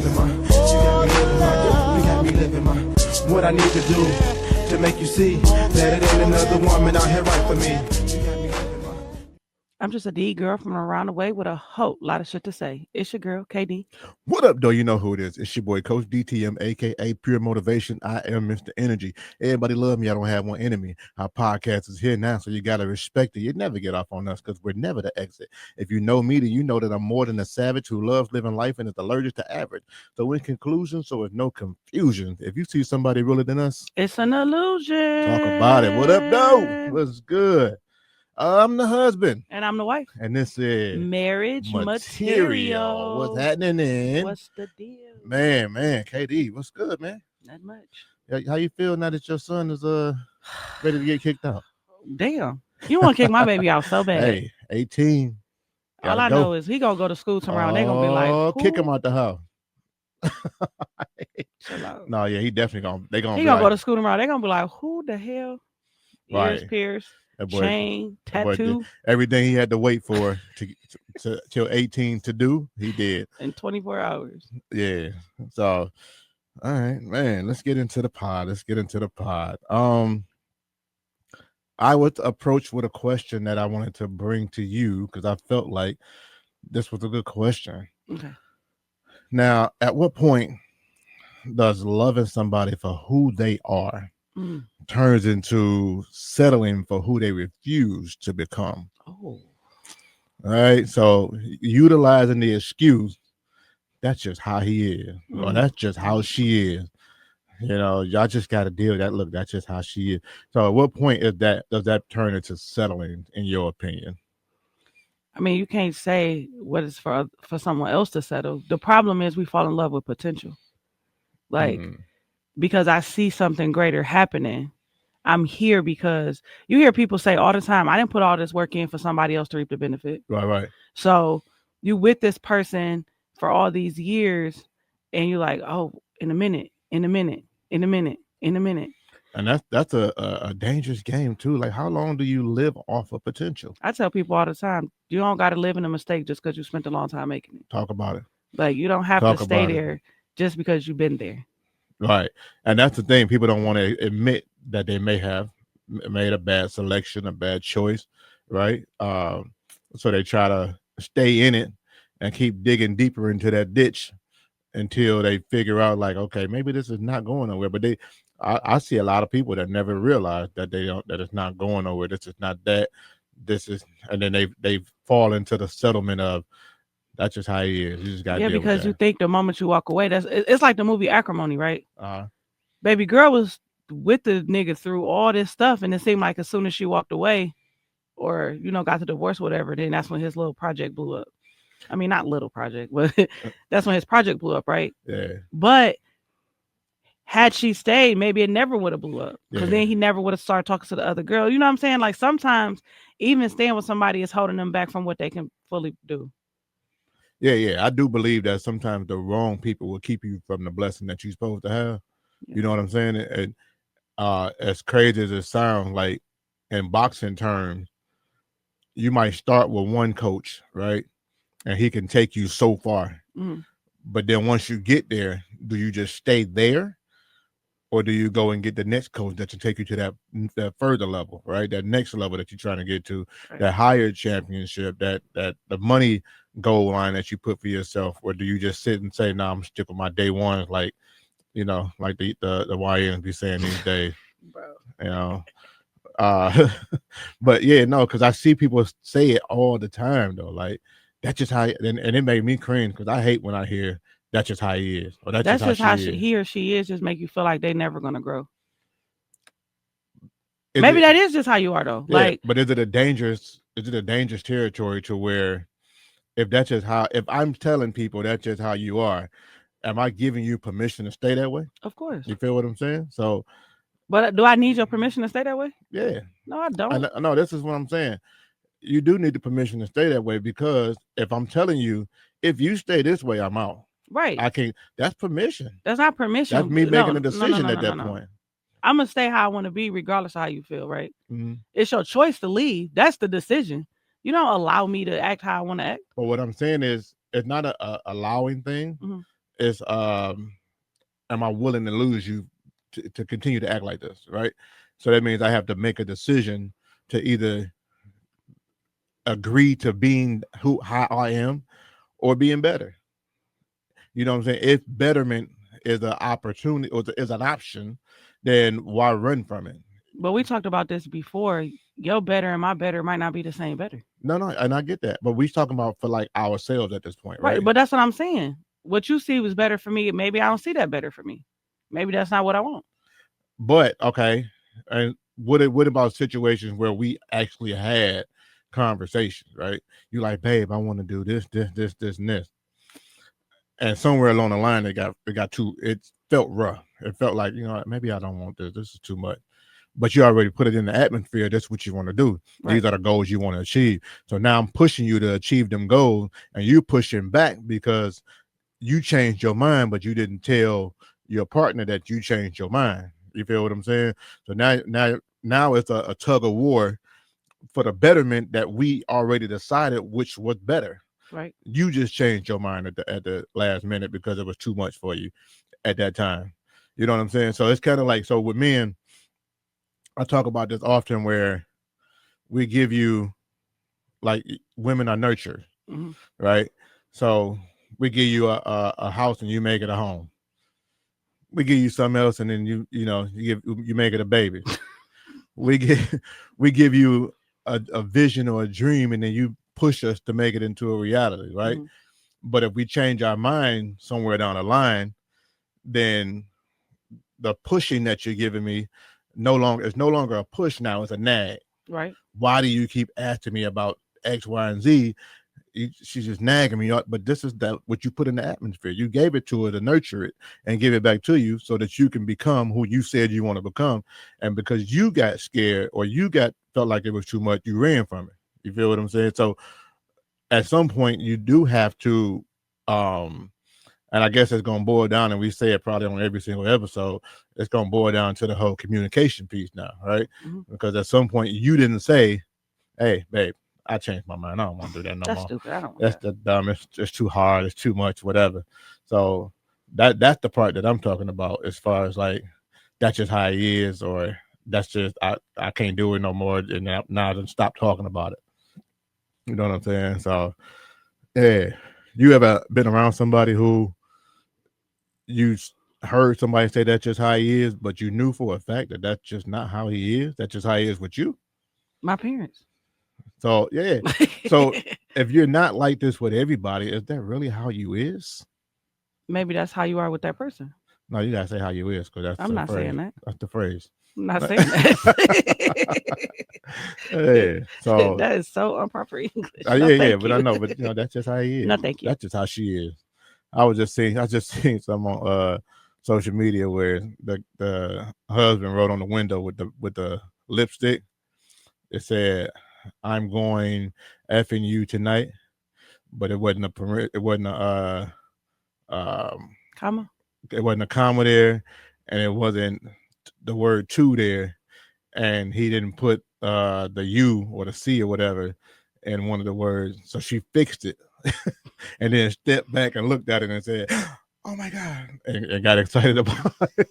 living, ma. You got me living, ma. You got me living, ma. What I need to do to make you see that it ain't another woman out here right for me. You got me living, ma. I'm just a D girl from around the way with a whole lot of shit to say. It's your girl, KD. What up, though? You know who it is. It's your boy, Coach DTM, a.k.a. Pure Motivation. I am Mr. Energy. Everybody love me. I don't have one enemy. Our podcast is here now, so you got to respect it. You never get off on us because we're never the exit. If you know me, then you know that I'm more than a savage who loves living life and is allergic to average. So in conclusion, so there's no confusion. If you see somebody realer than us, it's an illusion. Talk about it. What up, though? What's good? I'm the husband. And I'm the wife. And this is Marriage Material. What's happening then? What's the deal? Man, KD, what's good, man? Not much. How you feel now that your son is ready to get kicked out? Damn. You want to kick my baby out so bad. Hey, 18. All I know is he going to go to school tomorrow and they're going to be like, kick him out the house. Chill out. No, yeah, he definitely going to. He going to go to school tomorrow. They're going to be like, who the hell? Right. Ears pierced. Boy, chain, tattoo, everything he had to wait for to till 18 to do, he did in 24 hours. Yeah. So, all right, man. Let's get into the pod. I was approached with a question that I wanted to bring to you because I felt like this was a good question. Okay. Now, at what point does loving somebody for who they are turns into settling for who they refuse to become? Oh. All right. So utilizing the excuse, that's just how he is. Or that's just how she is. You know, y'all just got to deal with that. Look, that's just how she is. So at what point does that turn into settling, in your opinion? I mean, you can't say what is for someone else to settle. The problem is we fall in love with potential. Like, because I see something greater happening. I'm here because you hear people say all the time, I didn't put all this work in for somebody else to reap the benefit. Right. So you with this person for all these years and you're like, oh, in a minute. And that's a dangerous game too. Like, how long do you live off of potential? I tell people all the time, you don't got to live in a mistake just because you spent a long time making it. Talk about it. Like, you don't have to stay there just because you've been there. Right. And that's the thing. People don't want to admit that they may have made a bad selection, a bad choice. Right. So they try to stay in it and keep digging deeper into that ditch until they figure out, like, okay, maybe this is not going nowhere. But I see a lot of people that never realize that that it's not going nowhere. This is not that. This is, and then they fall into the settlement of, that's just how he is. You just got to deal because with you think the moment you walk away, it's like the movie Acrimony, right? Uh-huh. Baby girl was with the nigga through all this stuff, and it seemed like as soon as she walked away, or got the divorce, whatever, then that's when his little project blew up. I mean, not little project, but that's when his project blew up, right? Yeah. But had she stayed, maybe it never would have blew up, because then he never would have started talking to the other girl. You know what I'm saying? Like, sometimes even staying with somebody is holding them back from what they can fully do. Yeah. I do believe that sometimes the wrong people will keep you from the blessing that you're supposed to have. Yeah. You know what I'm saying? And as crazy as it sounds, like in boxing terms, you might start with one coach, right? And he can take you so far. But then once you get there, do you just stay there? Or do you go and get the next coach that will take you to that further level, right? That next level that you're trying to get to, right. That higher championship, that the money goal line that you put for yourself? Or do you just sit and say, no, I'm sticking with my day ones, like, like the YNs be saying these days, bro. But yeah, no, because I see people say it all the time though. Like, that's just how, and it made me cringe because I hate when I hear that's just how he is, or that's just how he or she is. Just make you feel like they're never gonna grow. Maybe that is just how you are though. Yeah, like, but is it a dangerous territory to where if I'm telling people that's just how you are, am I giving you permission to stay that way? Of course. You feel what I'm saying? So, but do I need your permission to stay that way? Yeah. No, I don't. No, this is what I'm saying. You do need the permission to stay that way, because if I'm telling you, if you stay this way, I'm out. Right. I can't. That's permission. That's not permission. That's me making a decision at that point. I'm gonna stay how I want to be, regardless of how you feel. Right. Mm-hmm. It's your choice to leave. That's the decision. You don't allow me to act how I want to act. But what I'm saying is, it's not a allowing thing. Mm-hmm. is am I willing to lose you to continue to act like this, right? So that means I have to make a decision to either agree to being how I am or being better. You know what I'm saying? If betterment is an opportunity or is an option, then why run from it? But we talked about this before. Your better and my better might not be the same better. No, and I get that, but we talking about for like ourselves at this point, right? Right. But that's what I'm saying. What you see was better for me. Maybe I don't see that better for me. Maybe that's not what I want. But okay, and what about situations where we actually had conversations, right? You like, babe, I want to do this, and this, and somewhere along the line, it felt rough. It felt like, maybe I don't want this. This is too much. But you already put it in the atmosphere. That's what you want to do. Right. These are the goals you want to achieve. So now I'm pushing you to achieve them goals, and you pushing back because you changed your mind, but you didn't tell your partner that you changed your mind. You feel what I'm saying? So now it's a tug of war for the betterment that we already decided which was better. Right. You just changed your mind at the last minute because it was too much for you at that time. You know what I'm saying? So it's kind of like, so with men, I talk about this often where we give you, like, women are nurtured, right? So we give you a house and you make it a home. We give you something else and then you make it a baby. we give you a vision or a dream and then you push us to make it into a reality, right? But if we change our mind somewhere down the line, then the pushing that you're giving me it's no longer a push now, it's a nag. Right. Why do you keep asking me about X, Y, and Z? She's just nagging me, but this is what you put in the atmosphere. You gave it to her to nurture it and give it back to you so that you can become who you said you want to become. And because you got scared or felt like it was too much, you ran from it. You feel what I'm saying? So at some point you do have to, and I guess it's going to boil down, and we say it probably on every single episode, it's going to boil down to the whole communication piece now, right? Because at some point you didn't say, hey, babe, I changed my mind. I don't want to do that no more. That's stupid. I don't want That's the dumbest. It's too hard. It's too much, whatever. So that's the part that I'm talking about as far as like, that's just how he is, or that's just, I can't do it no more. And now I just stop talking about it. You know what I'm saying? So, yeah. You ever been around somebody who you heard somebody say that's just how he is, but you knew for a fact that that's just not how he is? That's just how he is with you? My parents. So, yeah. So if you're not like this with everybody, is that really how you is? Maybe that's how you are with that person. No, you gotta say how you is, because I'm not saying that. That's the phrase. I'm not saying that. Yeah. So that is so improper English. Yeah, but I know, but that's just how he is. No, thank you. That's just how she is. I just seen some on social media where the husband wrote on the window with the lipstick. It said, "I'm going effing you tonight," but it wasn't a comma. It wasn't a comma there, and it wasn't the word "to" there, and he didn't put the U or the C or whatever in one of the words. So she fixed it, and then stepped back and looked at it and said, "Oh my God," and got excited about it.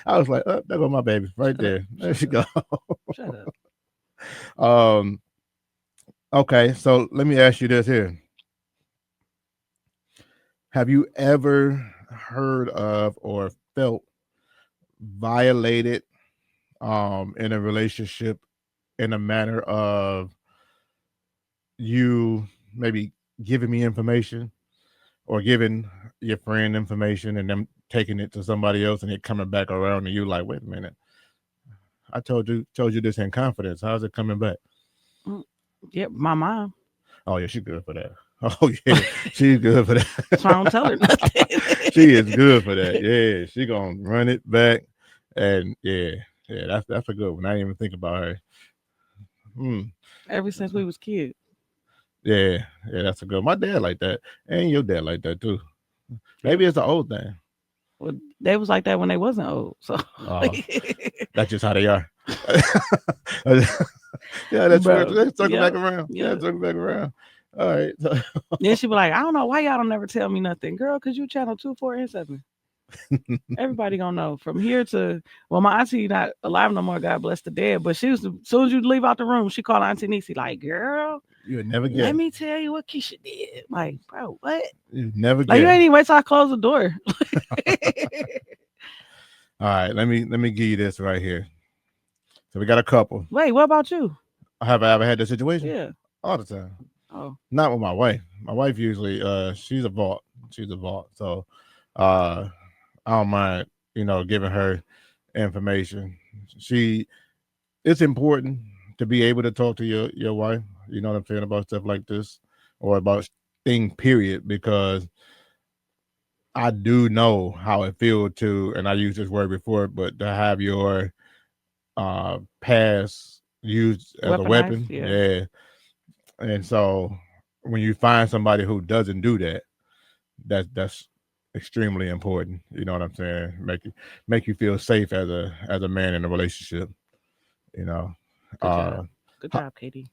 I was like, "Oh, there goes my baby right there. There she go." Shut up. Okay, so let me ask you this here. Have you ever heard of or felt violated in a relationship in a manner of you maybe giving me information or giving your friend information and them taking it to somebody else and it coming back around to you like, wait a minute, I told you this in confidence. How's it coming back? Yep, my mom. Oh yeah, she's good for that. Oh yeah, she's good for that. So I don't tell her nothing. She is good for that. Yeah, she gonna run it back, and yeah, that's a good one. I didn't even think about her. Ever since we was kids. Yeah, that's a good. My dad like that, and your dad like that too. Maybe it's an old thing. Well, they was like that when they wasn't old. So that's just how they are. Yeah, that's circle back around. Yeah, circle back around. All right. Then she be like, I don't know why y'all don't never tell me nothing, girl, because you channel 2, 4, and 7. Everybody gonna know from here to my auntie not alive no more. God bless the dead. But she was as soon as you leave out the room, she called Auntie Niecy like, girl, You would never get. let me tell you what Keisha did. Like, bro, what? You never get. Like, you ain't even wait till I close the door. All right, let me give you this right here. So we got a couple. Wait, what about you? Have I ever had this situation? Yeah, all the time. Oh, Not with my wife. My wife usually, she's a vault. She's a vault. So, I don't mind, giving her information. It's important to be able to talk to your wife. You know what I'm saying, about stuff like this, or about thing period, because I do know how it feels to, and I used this word before, but to have your past used as a weapon. Yeah. And so when you find somebody who doesn't do that, that's extremely important. You know what I'm saying? Make you feel safe as a man in a relationship. Good job. Good job, Katie.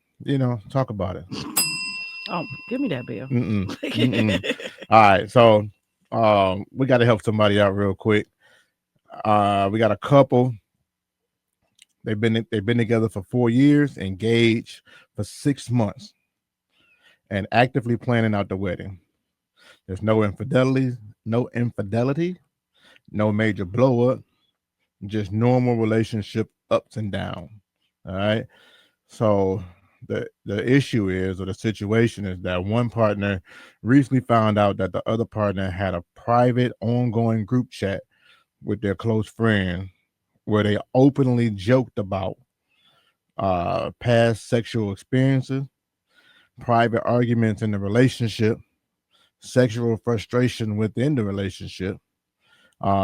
Talk about it. Oh, give me that bell. All right, so we got to help somebody out real quick. We got a couple. They've been together for 4 years, engaged for 6 months, and actively planning out the wedding. There's no infidelity, no major blow up, just normal relationship ups and downs. All right. So the issue is, or the situation is, that one partner recently found out that the other partner had a private ongoing group chat with their close friend where they openly joked about past sexual experiences, private arguments in the relationship, sexual frustration within the relationship,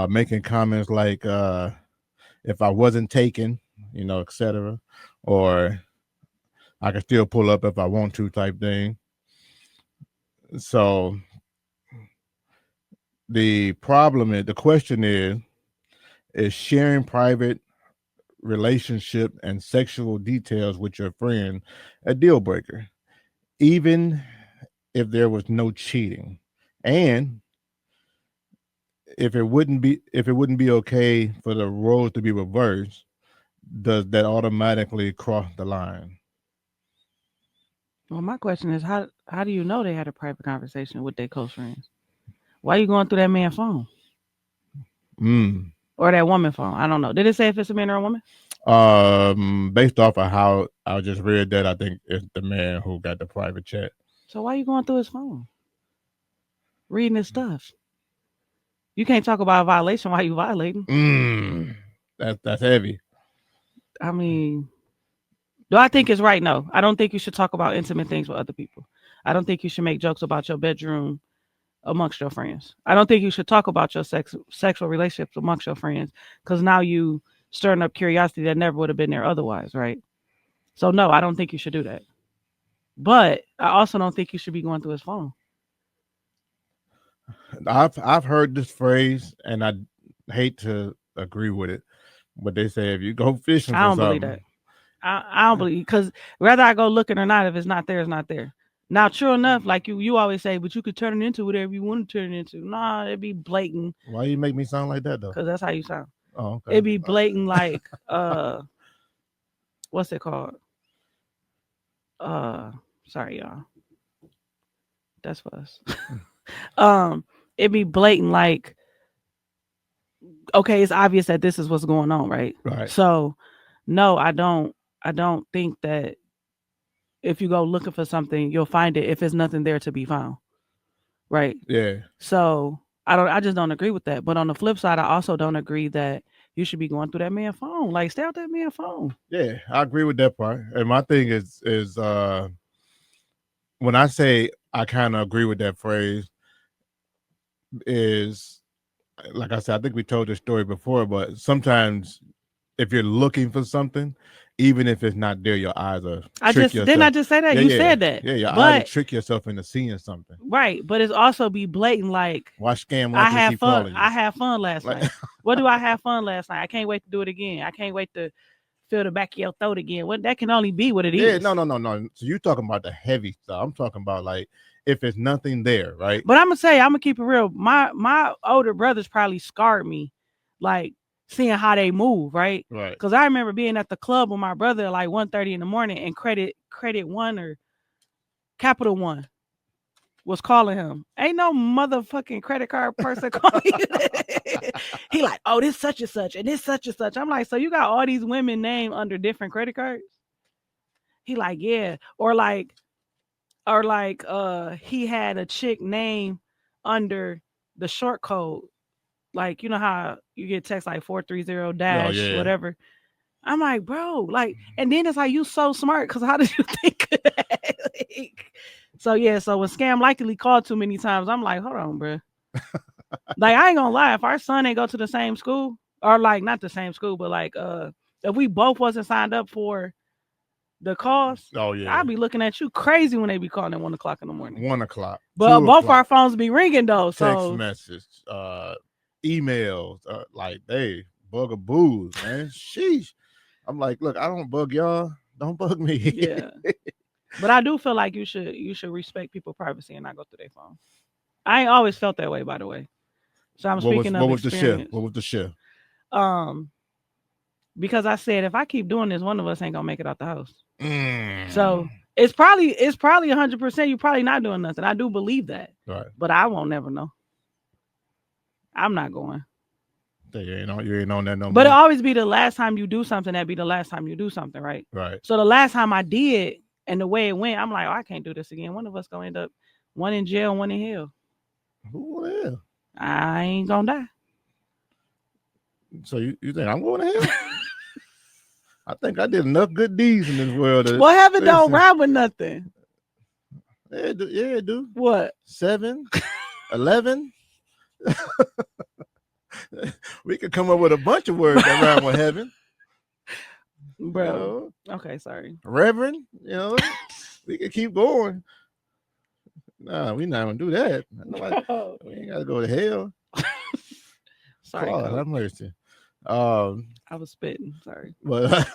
making comments like, if I wasn't taken, etc., or I can still pull up if I want to, type thing. So the question is sharing private relationship and sexual details with your friend a deal breaker, even if there was no cheating? And if it wouldn't be okay for the roles to be reversed, does that automatically cross the line? Well, my question is, how do you know they had a private conversation with their close friends? Why are you going through that man's phone? Or that woman phone? I don't know. Did it say if it's a man or a woman? Based off of how I just read that, I think it's the man who got the private chat. So why are you going through his phone? Reading his stuff. You can't talk about a violation while you violating. That's heavy. I mean, do I think it's right? No. I don't think you should talk about intimate things with other people. I don't think you should make jokes about your bedroom amongst your friends. I don't think you should talk about your sexual relationships amongst your friends, because now you stirring up curiosity that never would have been there otherwise, right? So no, I don't think you should do that. But I also don't think you should be going through his phone. I've heard this phrase, and I hate to agree with it, but they say if you go fishing, I don't believe that. I don't believe, because whether I go looking or not, if it's not there, it's not there. Now, true enough, like you always say, but you could turn it into whatever you want to turn it into. Nah, it'd be blatant. Why you make me sound like that though? Because that's how you sound. Oh, okay. It'd be blatant, like what's it called? Sorry, y'all. That's for us. It'd be blatant, like, okay, it's obvious that this is what's going on, right? Right. So, no, I don't think that if you go looking for something, you'll find it if there's nothing there to be found. Right. Yeah. So I just don't agree with that. But on the flip side, I also don't agree that you should be going through that man's phone. Like, stay out that man's phone. Yeah, I agree with that part. And my thing is when I say I kind of agree with that phrase, is, like I said, I think we told this story before, but sometimes if you're looking for something, even if it's not there, your eyes are didn't I just say that? You said that. Yeah, your eyes trick yourself into seeing something. Right. But it's also be blatant, like, watch scam. I had fun. I had fun last night. What do I have fun last night? I can't wait to do it again. I can't wait to feel the back of your throat again. What that can only be what it Yeah, is. no. So you talking about the heavy stuff. I'm talking about like if it's nothing there, right? But I'm gonna keep it real. My older brothers probably scarred me, like seeing how they move, right? Right. Because I remember being at the club with my brother at like 1:30 in the morning, and Credit One or Capital One was calling him. Ain't no motherfucking credit card person calling you. He like, oh, this such and such, and this such and such. I'm like, so you got all these women named under different credit cards? He like, yeah. Or like he had a chick name under the short code. Like, you know how you get text like 430 dash whatever. I'm like, bro, like, and then it's like, you so smart, because how did you think of that? Like, so yeah, so when Scam Likely called too many times, I'm like, hold on, bro. Like, I ain't gonna lie, if our son ain't go to the same school, or like not the same school, but like if we both wasn't signed up for the calls, I'd be looking at you crazy when they be calling at 1 o'clock in the morning. 1 o'clock. But both our phones be ringing though. Text message, emails, like they bugaboos, man. Sheesh. I'm like, look, I don't bug y'all. Don't bug me. Yeah. But I do feel like you should respect people's privacy and not go through their phone. I ain't always felt that way, by the way. So I'm speaking of experience. What was the shift? Because I said if I keep doing this, one of us ain't gonna make it out the house. So it's probably 100%. You're probably not doing nothing. I do believe that. Right. But I won't never know. I'm not going. You ain't on that no more. But it always be the last time you do something, that be the last time you do something, right? Right. So the last time I did, and the way it went, I'm like, oh, I can't do this again. One of us gonna end up one in jail, one in hell. Who will? I ain't gonna die. So you think I'm going to hell? I think I did enough good deeds in this world. Well, heaven don't ride with nothing. Yeah, it do. What? 7, 11. We could come up with a bunch of words that rhyme with heaven. Bro. You know? Okay, sorry. Reverend, we could keep going. Nah, we not gonna do that. We ain't gotta go to hell. Sorry, God, have mercy. I was spitting. Sorry. But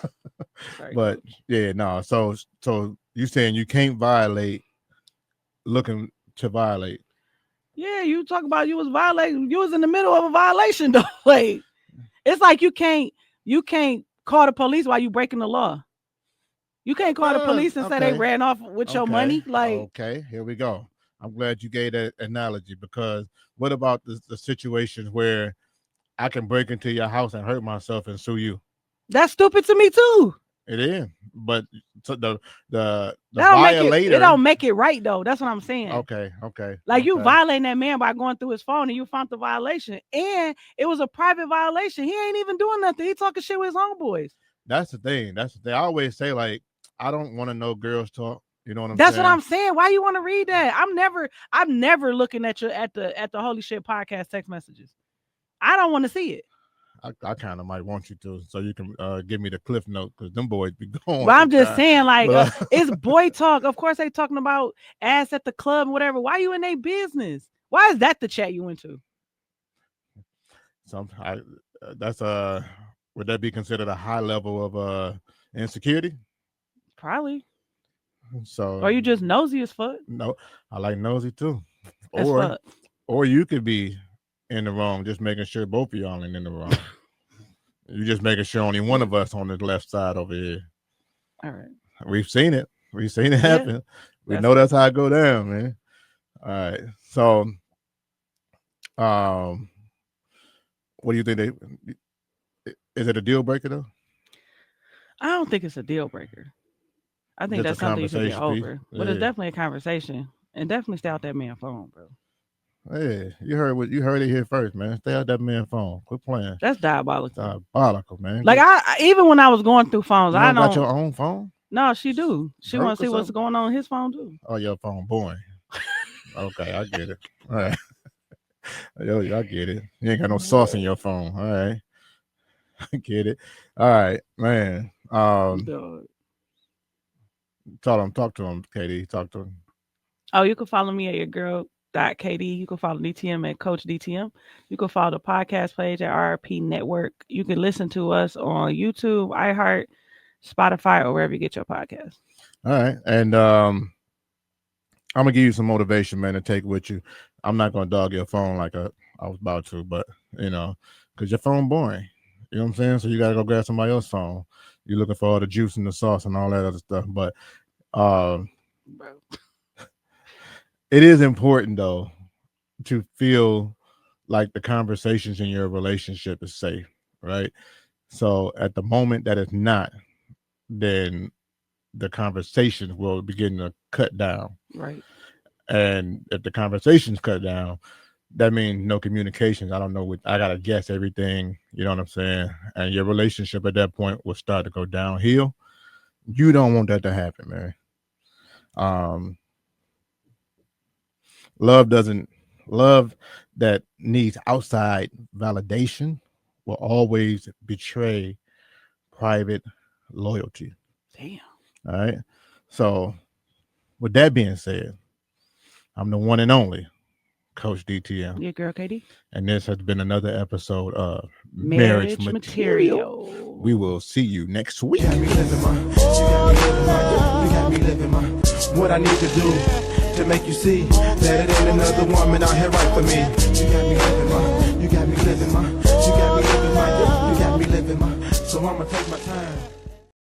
sorry, but Coach. Yeah, no. So you saying you can't violate looking to violate? Yeah, you talk about you was violating. You was in the middle of a violation, though. Like, it's like you can't call the police while you breaking the law. You can't call the police and say they ran off with your money. Like, okay, here we go. I'm glad you gave that analogy, because what about the situations where I can break into your house and hurt myself and sue you? That's stupid to me too. It is, but the violator, it don't make it right though. That's what I'm saying. Okay. Like, you violating that man by going through his phone, and you found the violation, and it was a private violation. He ain't even doing nothing. He talking shit with his homeboys. That's the thing. I always say, like, I don't want to know girls talk. You know what I'm saying? That's what I'm saying. Why you want to read that? I'm never looking at you at the Holy Shit podcast text messages. I don't want to see it. I kind of might want you to, so you can give me the cliff note, because them boys be going. But I'm just saying, like, it's boy talk. Of course, they talking about ass at the club and whatever. Why you in their business? Why is that the chat you went to? That's would that be considered a high level of insecurity? Probably. So, or you just nosy as fuck? No, I like nosy too. As fuck. Or you could be in the wrong, just making sure both of y'all ain't in the wrong. You just making sure only one of us on the left side over here. All right. We've seen it happen. Yeah, we know that's how it go down, man. All right. So, what do you think? Is it a deal breaker though? I don't think it's a deal breaker. I think that's something you can get over. Yeah. But it's definitely a conversation. And definitely stay out that man's phone, bro. Hey, you heard it here first, man. Stay out that man's phone. Quit playing. That's diabolical. Diabolical, man. Like, I even when I was going through phones, I don't got your own phone? No, she do. She want to see what's going on his phone too. Oh, your phone boring. Okay, I get it. All right. Yo, I get it. You ain't got no sauce in your phone. All right. I get it. All right, man. Talk to him, Katie. Talk to him. Oh, you can follow me at your girl.KD. You can follow DTM at Coach DTM. You can follow the podcast page at RRP Network. You can listen to us on YouTube, iHeart, Spotify, or wherever you get your podcast. All right. And I'm gonna give you some motivation, man, to take with you. I'm not gonna dog your phone like I was about to, but because your phone boring. You know what I'm saying? So you gotta go grab somebody else's phone. You're looking for all the juice and the sauce and all that other stuff. But it is important though to feel like the conversations in your relationship is safe, right? So at the moment that it's not, then the conversations will begin to cut down. Right. And if the conversations cut down, that means no communications. I don't know what I gotta guess everything, you know what I'm saying? And your relationship at that point will start to go downhill. You don't want that to happen, man. Love that needs outside validation will always betray private loyalty. Damn. All right. So with that being said, I'm the one and only Coach DTM. Your girl, KD. And this has been another episode of Marriage Material. We will see you next week. You got me living my what I need to do to make you see that it ain't another woman out here right for me. You got me living my